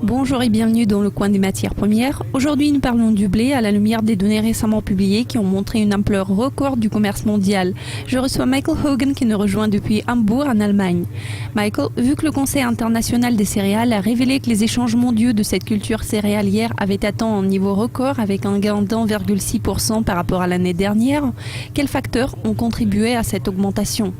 Bonjour et bienvenue dans le coin des matières premières. Aujourd'hui, nous parlons du blé à la lumière des données récemment publiées qui ont montré une ampleur record du commerce mondial. Je reçois Michael Hogan qui nous rejoint depuis Hambourg en Allemagne. Michael, vu que le Conseil international des céréales a révélé que les échanges mondiaux de cette culture céréalière avaient atteint un niveau record avec un gain d'1,6% par rapport à l'année dernière, quels facteurs ont contribué à cette augmentation ?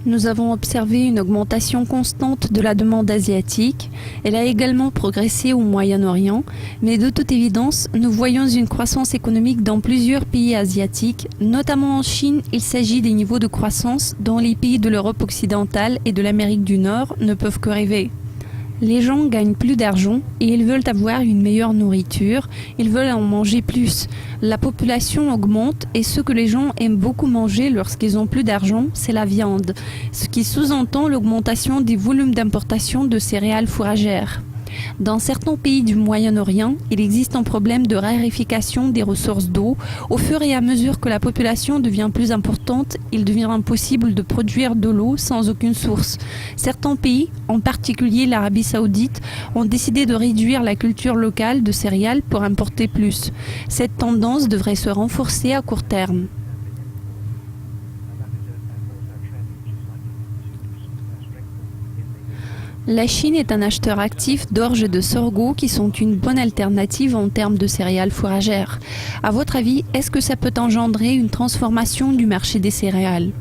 Nous avons observé une augmentation constante de la demande asiatique. Elle a également progressé au Moyen-Orient, mais de toute évidence, nous voyons une croissance économique dans plusieurs pays asiatiques, notamment en Chine. Il s'agit des niveaux de croissance dont les pays de l'Europe occidentale et de l'Amérique du Nord ne peuvent que rêver. Les gens gagnent plus d'argent et ils veulent avoir une meilleure nourriture, ils veulent en manger plus. La population augmente et ce que les gens aiment beaucoup manger lorsqu'ils ont plus d'argent, c'est la viande, ce qui sous-entend l'augmentation des volumes d'importation de céréales fourragères. Dans certains pays du Moyen-Orient, il existe un problème de raréfaction des ressources d'eau. Au fur et à mesure que la population devient plus importante, il devient impossible de produire de l'eau sans aucune source. Certains pays, en particulier l'Arabie Saoudite, ont décidé de réduire la culture locale de céréales pour importer plus. Cette tendance devrait se renforcer à court terme. La Chine est un acheteur actif d'orge et de sorgho qui sont une bonne alternative en termes de céréales fourragères. À votre avis, est-ce que ça peut engendrer une transformation du marché des céréales ?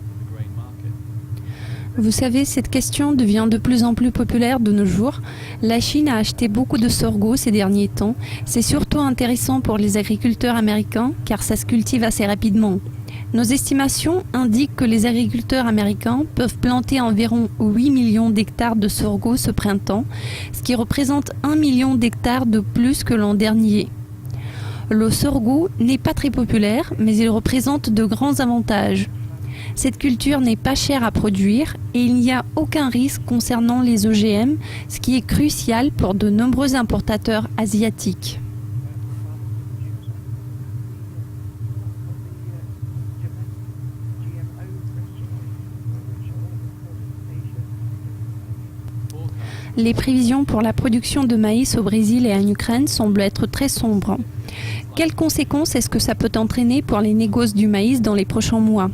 Vous savez, cette question devient de plus en plus populaire de nos jours. La Chine a acheté beaucoup de sorgho ces derniers temps. C'est surtout intéressant pour les agriculteurs américains car ça se cultive assez rapidement. Nos estimations indiquent que les agriculteurs américains peuvent planter environ 8 millions d'hectares de sorgho ce printemps, ce qui représente 1 million d'hectares de plus que l'an dernier. Le sorgho n'est pas très populaire, mais il représente de grands avantages. Cette culture n'est pas chère à produire et il n'y a aucun risque concernant les OGM, ce qui est crucial pour de nombreux importateurs asiatiques. Les prévisions pour la production de maïs au Brésil et en Ukraine semblent être très sombres. Quelles conséquences est-ce que ça peut entraîner pour les négoces du maïs dans les prochains mois ?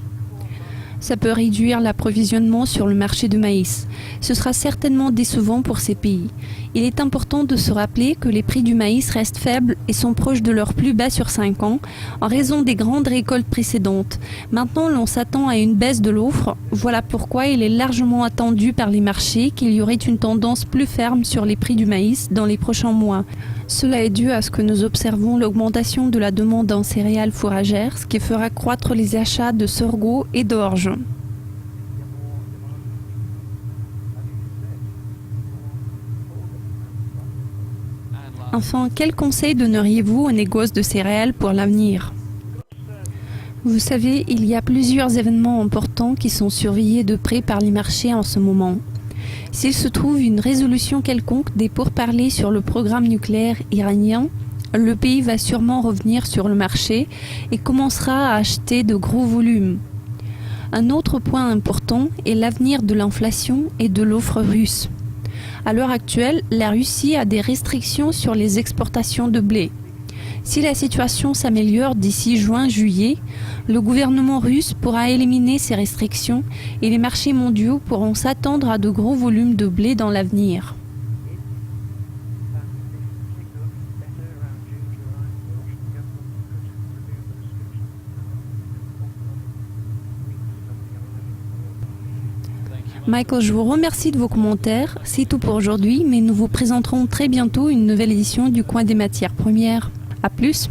Ça peut réduire l'approvisionnement sur le marché de maïs. Ce sera certainement décevant pour ces pays. Il est important de se rappeler que les prix du maïs restent faibles et sont proches de leur plus bas sur 5 ans en raison des grandes récoltes précédentes. Maintenant, l'on s'attend à une baisse de l'offre. Voilà pourquoi il est largement attendu par les marchés qu'il y aurait une tendance plus ferme sur les prix du maïs dans les prochains mois. Cela est dû à ce que nous observons l'augmentation de la demande en céréales fourragères, ce qui fera croître les achats de sorgho et d'orge. Enfin, quels conseils donneriez-vous aux négoces de céréales pour l'avenir ? Vous savez, il y a plusieurs événements importants qui sont surveillés de près par les marchés en ce moment. S'il se trouve une résolution quelconque des pourparlers sur le programme nucléaire iranien, le pays va sûrement revenir sur le marché et commencera à acheter de gros volumes. Un autre point important est l'avenir de l'inflation et de l'offre russe. À l'heure actuelle, la Russie a des restrictions sur les exportations de blé. Si la situation s'améliore d'ici juin-juillet, le gouvernement russe pourra éliminer ces restrictions et les marchés mondiaux pourront s'attendre à de gros volumes de blé dans l'avenir. Michael, je vous remercie de vos commentaires. C'est tout pour aujourd'hui, mais nous vous présenterons très bientôt une nouvelle édition du Coin des matières premières. À plus!